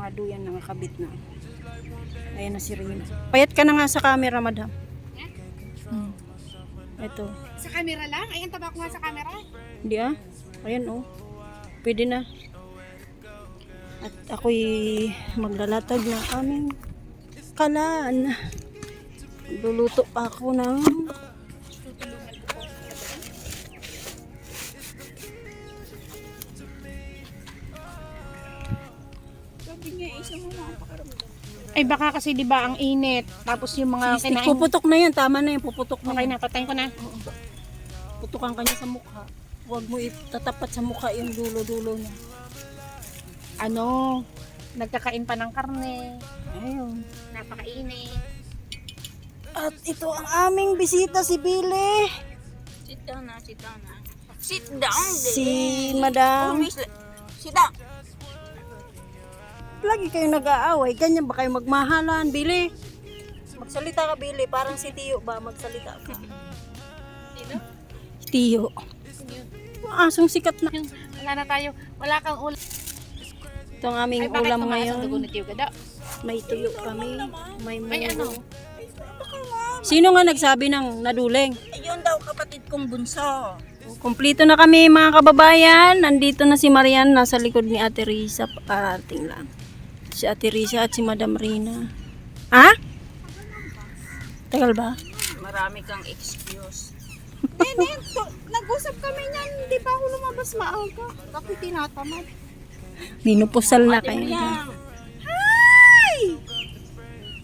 mga duyan na nakabit na. Ayan na si Rina. Payat ka na nga sa camera, madam. Ito. Sa camera lang? Ayan, taba ko nga sa camera. Hindi ah. Ayan oh. Pwede na. At ako'y maglalatag ng aming kalan. Luluto pa ako ng Ay baka kasi di ba ang init. Tapos yung mga sistik. Puputok na yan. Tama na yan. Puputok na. Okay na, patayin ko na. Putukan ka niya sa mukha. Huwag mo itatapat sa mukha yung dulo-dulo niya. Ano, nagkakain pa ng karne. Ayun. Napakainit. At ito ang aming bisita, si Billy. Sit down na, sit down na. Sit down. Si Madam. Sit down. Lagi kayong nag-aaway. Ganyan ba kayo magmahalan, Billy? Magsalita ka, Billy. Parang si Tiyo ba? Magsalita ka. Sino? Tiyo. Asong sikat na. Wala na tayo. Wala kang ulam. Ito ang aming ulam ngayon. May tuyo kami. May ano? Sino nga nagsabi ng naduleng? Ayun daw kapatid kong bunso. Kumplito na kami mga kababayan. Nandito na si Marian. Nasa likod ni Ate Risa. Parating lang. Si Ate Risa at si Madam Rina. Ha? Tagal ba? Marami kang excuse. Nag-usap kami niyan. Hindi pa ako lumabas maaga. Kapit tinatamad. Minupusal na kayo. Hi!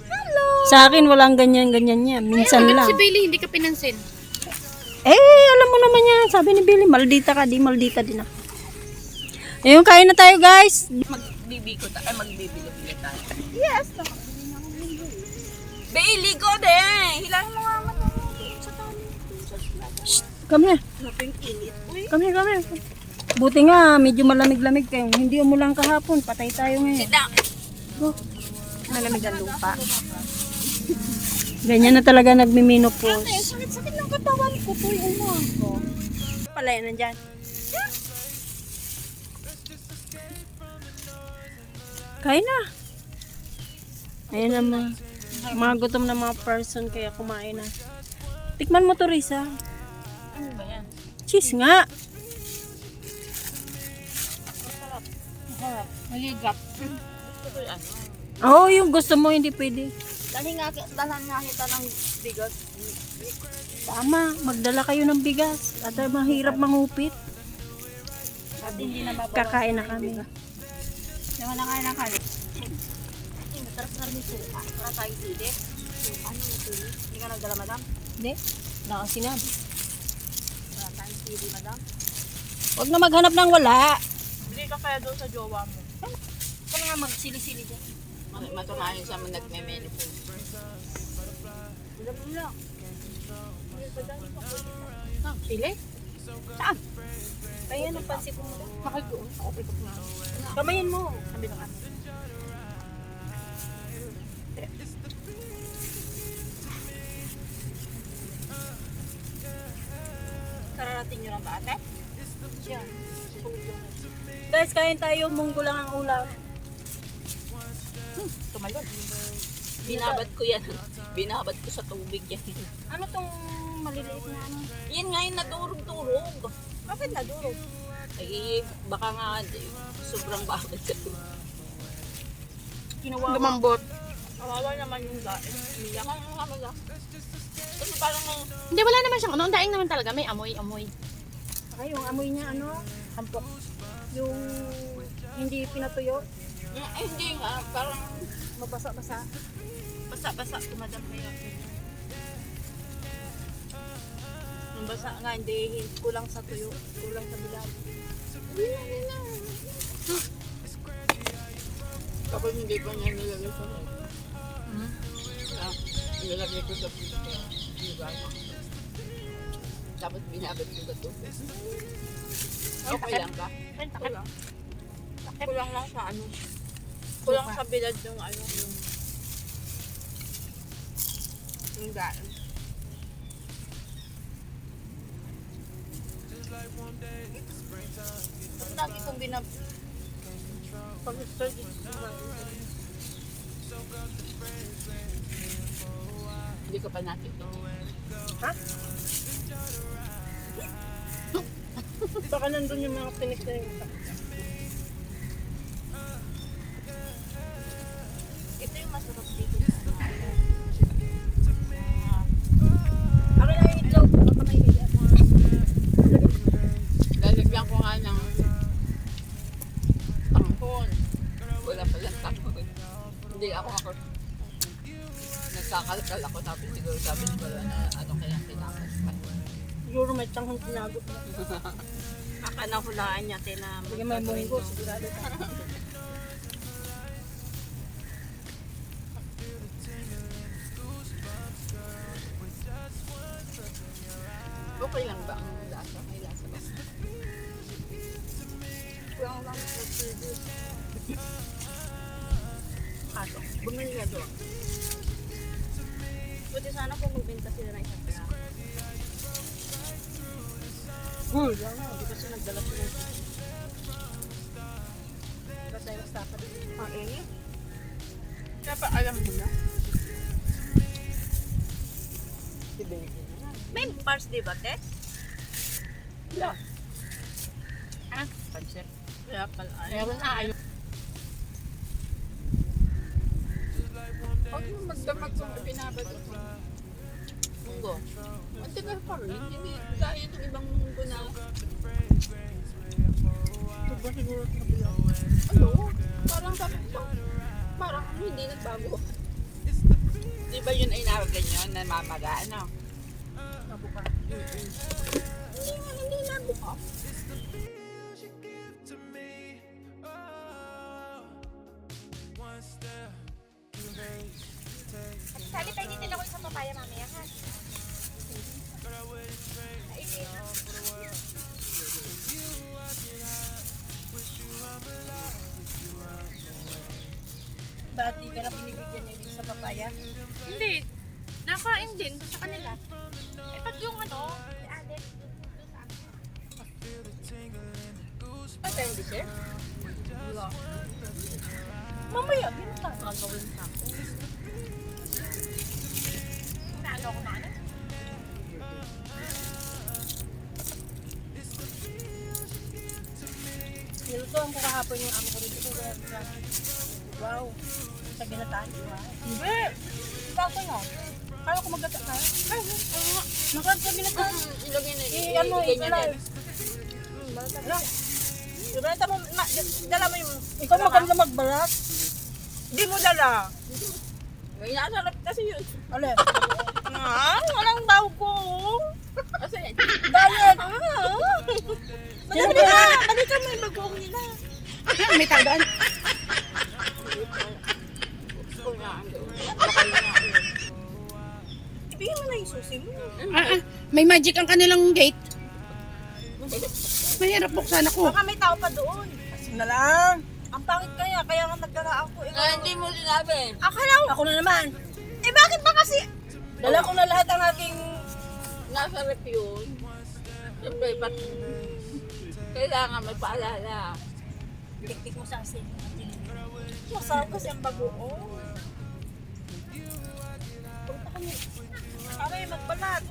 Hello! Sa akin walang ganyan-ganyan niya. Minsan lang. Si Bailey, hindi ka pinansin. Alam mo naman yan. Sabi ni Billy, maldita ka. Di maldita din ako. Ayun, kain na tayo guys. Magbibili tayo. Yes! Bailey, go din! Hilahin mo nga sa Shh, come here. Come here, come here. Buti nga, medyo malamig-lamig kayo. Hindi umulang kahapon. Patay tayo ngayon. Sit down! Go. Malamig ang lupa. Ganyan na talaga nagmiminopause. Sakit ng katawan ko po yung umaga. Pala yan nandyan. Kain na. Ayan naman. Mga gutom na mga person kaya kumain na. Tikman mo to, Risa. Ano ba yan? Cheese nga. Maligap. Oo, yung gusto mo hindi pwede. Dalhan nga kita ng bigas. Tama, magdala kayo ng bigas. At mahirap mangupit. Hindi na bababa. Kakain na kami. Naman na kain ng kalit. Matarap na rin suka. Para tayo dito. Ano mo ito? Hindi ka nagdala, madam? Hindi, nakasinabi. Para tayo dito, madam? Huwag na maghanap ng wala. Hindi ka kaya doon sa jowa mo. Kaya nga magsili-sili dyan. Matunayan sa mga nagme-menopause. Alam mo lang. Sili? Saan? Kaya nang pansin ko mo. Makagdoon. Ako pick up na. Kamayin mo. Sabi ng ano. Kararating nyo lang ba ate? Siya. Guys, kain tayo. Munggo lang ang ulam. Tumalon. Binabad ko yan. Binabad ko sa tubig yan. Ano tong maliliit na ano? Yan nga yung nadurog-durog. Bakit nadurog? Ay, baka nga sobrang bakit sa tubig. Kinuwawa. Lumambot. Kawawa naman yung daing. Umiyak ka nga mga. Kasi parang hindi, wala naman siyang ano. Ang daing naman talaga. May amoy-amoy. Ay, yung amoy niya ano? Hampok. Yung hindi pinatuyo. Ay, hindi nga. Parang Mabasa-basa. basa-basa. Tumadam kaya. Yung basa nga, hindi. Kulang sa tuyo. Kulang sa bilag. Kapag hindi pa niya nilagay sa nilagay ko sa tapos binabad ko sa tubig. Okay lang ba? Kulang. Kulang lang sa ano. Kulang sa bilad yung ano yung daan. Lagi kong Pag-start dito. Hindi ko pa nakita. Ha? Baka nandun yung mga tinik na yung Ito yung masarap dito. Akin na yung itlog. Baka may hiya. Lalagyan ko nga ng tangkon. Wala palang tangkon. Hindi ako. Nagkakalkal ako tapos siguro sabi ko na ano kaya kinakas pa. Siguro may tanghong tinago. Akanahulaan niya na Sige may munggo. Sigurado ka. Okay lang ba ang lasa? May lasa ba? Kulang lang sa service. Kaso, bumili nga doon. Buti sana kung magbenta sila ng isang pera. Cool. Hindi kasi nagdala sila. Kasi yung stapa din. Ang ini? Kaya pa alam mo na. Si Benji na lang. May parts di ba, Tess? Wala. Ah, pansit. Kaya pala. Meron na ayaw. Huwag mo magdamag kung pinabad ako. Munggo. Ang tagal pa rin. Hindi gaya ng ibang munggo na. Ito ba siguro sa kabila? Ano? Parang sabi ko. Parang hindi nagbago. Di ba yun ay nakaganyan na mamaga, ano? Nabuka. Hindi nabuka. Sali tayo dito ako sa papaya mamaya ha. Ba't di ka na pinibigyan niya sa papaya? Hindi. Nakain din sa kanila. Eh pag yung ano, added doon sa akin. Ay, tayo dessert? Wala. Mamaya, yun ka. Gagawin sa akin. Naano ko na ano? Nilutuan ko kahapon yung amo ko dito. Wow. Sa ginataan. Hindi. Kako na. Kala ko magdata na. Ay, nakarap sa ginataan. Ilagay na. Ano, Ilagay niya ito din. lang. Ibenta mo, dala mo yung... Ikaw maganda magbalat. Hindi mo dala. May nasarap kasi yun. Alin? Walang daw ko. Kasi, Diet. Balik na! Balikan mo yung bagoong nila. May tagaan. Ibigay mo na yung susi mo. May magic ang kanilang gate. Mahirap buksan ako. Baka may tao pa doon. Kasi na lang. Ang pangit kaya nga nagdaraan ko. Hindi mo sinabi. Ako na naman. Eh bakit ba kasi? Dala ko na lahat ang aking... Nasa rep yun. Siyempre, kailangan may paalala. Tiktik mo sa asin. Masarap kasi ang bagoong. Punta kami. Aray, magbalat.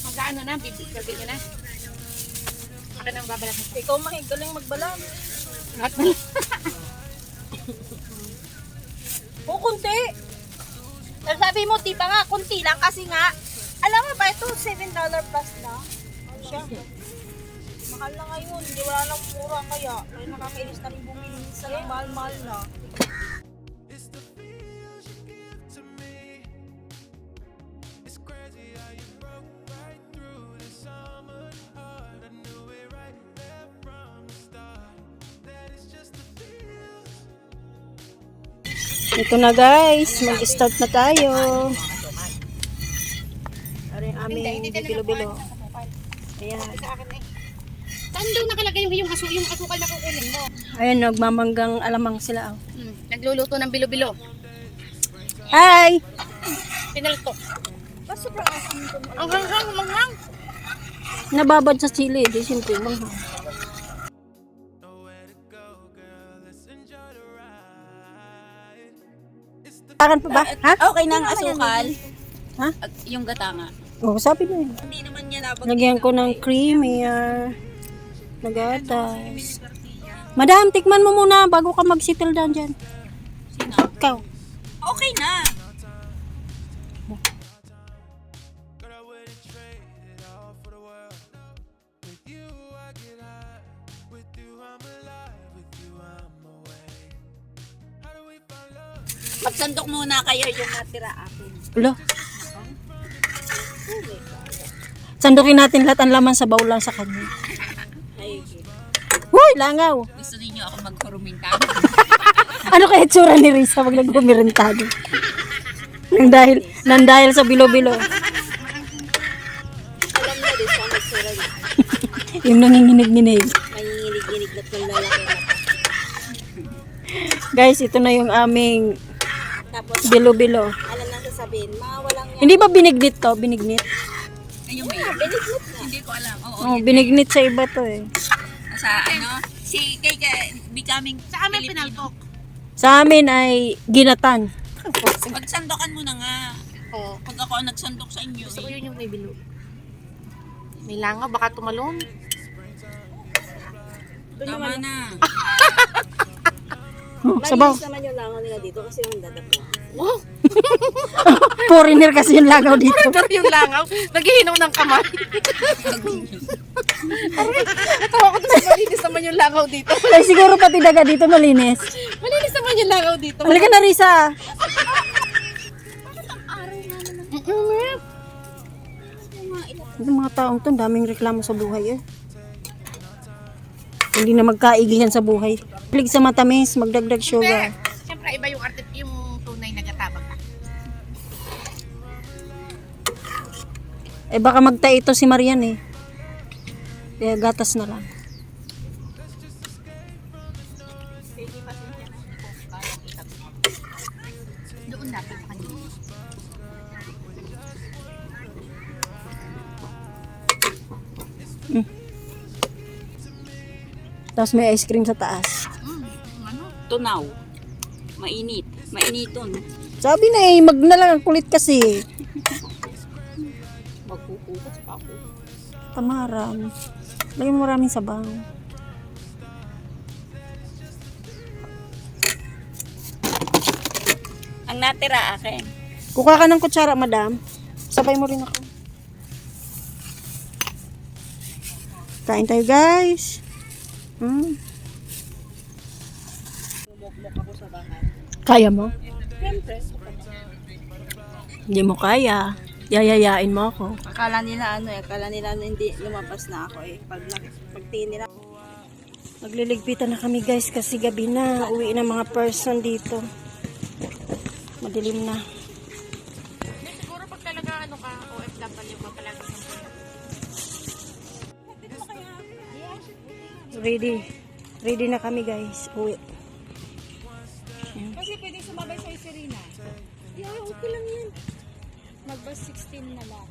Magkaano na, bibigyan nyo na. Akin ang babalat mo. Ikaw galing magbalat. Lahat na. O, kunti. Sabi mo, di ba nga, kunti lang kasi nga, alam mo ba ito, $7 plus na? Siya. Mahal na ngayon, hindi wala lang mura kaya. Kaya nakakainis na rin bumili minsan ng mahal-mahal na. Ito na guys, mag-start na tayo. Ano yung aming bilo-bilo. Ayan. Saan daw nakalagay yung asukal na kukunin mo? Ayan, nagmamanggang alamang sila. Oh. Nagluluto ng bilo-bilo. Hi! Pinaltok. Sobrang asam nito. Ang hanghang, manghang. Nababad sa chili, di siyempre manghang. Akan pa ba? Ha? Okay na ang asukal. Ha? At yung gata nga. Oh, sabi mo yun. Hindi naman niya nabag. Lagyan ko ng creamier. Nagatas. Madam, tikman mo muna bago ka mag-settle down dyan. Sino? Ikaw. Okay na. Magsandok muna kayo yung natira akin. Ulo. Sandukin natin lahat ang laman sa baul lang sa kanya. Ay, Huy, langaw. gusto niyo ako maghuruminta? Ano kaya itsura ni Risa pag nagbumirentado? Nang dahil sa bilo-bilo. Alam na din sa magsura niya. Yung nanginginig-nginig. Nanginginig-ginig na ng lalaki na. Guys, ito na yung aming Tapos, bilo-bilo. alam na sasabihin, mga walang yan. Hindi ba binignit to? Binignit? Ayun ba yun? Binignit na. Hindi ko alam. Oo, Oh, binignit sa iba to eh. sa ano, si kay becoming Sa amin pinaltok. Sa amin ay ginatan. Pagsandokan mo na nga. Oo. Pag ako ang nagsandok sa inyo, Gusto ko yun yung may bilog. May langaw, baka tumalon. tama na. Oh, sabaw. naman yung langaw nila dito kasi yung dadap Wow! Foreigner kasi yung lagaw dito. Pero yung langaw, naghihinom ng kamay. Natawa ko doon sa malinis naman yung langaw dito. Ay, siguro pati daga dito malinis. Malinis naman yung langaw dito. Halika na, Risa. Yung mga taong to, daming reklamo sa buhay eh. Hindi na magkaigihan sa buhay. Pilig sa matamis, magdagdag sugar. Siyempre, iba yung yung tunay na gatabag ka. Eh baka magtae ito si Marian eh. Kaya gatas na lang. Doon dapat kanina. Tapos may ice cream sa taas. Ano? Tunaw. Mainit. Mainiton. Sabi na eh, magnalang ang kulit kasi. Magkukutas pa ako. Tamaram. Lagyan mo maraming sabaw. Ang natira akin. Kukuha ka ng kutsara, madam. Sabay mo rin ako. Kain tayo, guys. Bumuklok ako sa bahay. Kaya mo? Siyempre. Hindi mo kaya. Yayayain mo ako. Akala nila hindi lumabas na ako eh. Pag tingin nila. Magliligpitan na kami, guys, kasi gabi na. Uwi na mga person dito. Madilim na. Siguro pag talaga ano ka, OFW ka palagi ng Ready. Ready na kami, guys. Uwi. Kasi pwede sumabay sa Serena. Yeah, okay lang yan. Mag-bus 16 na lang.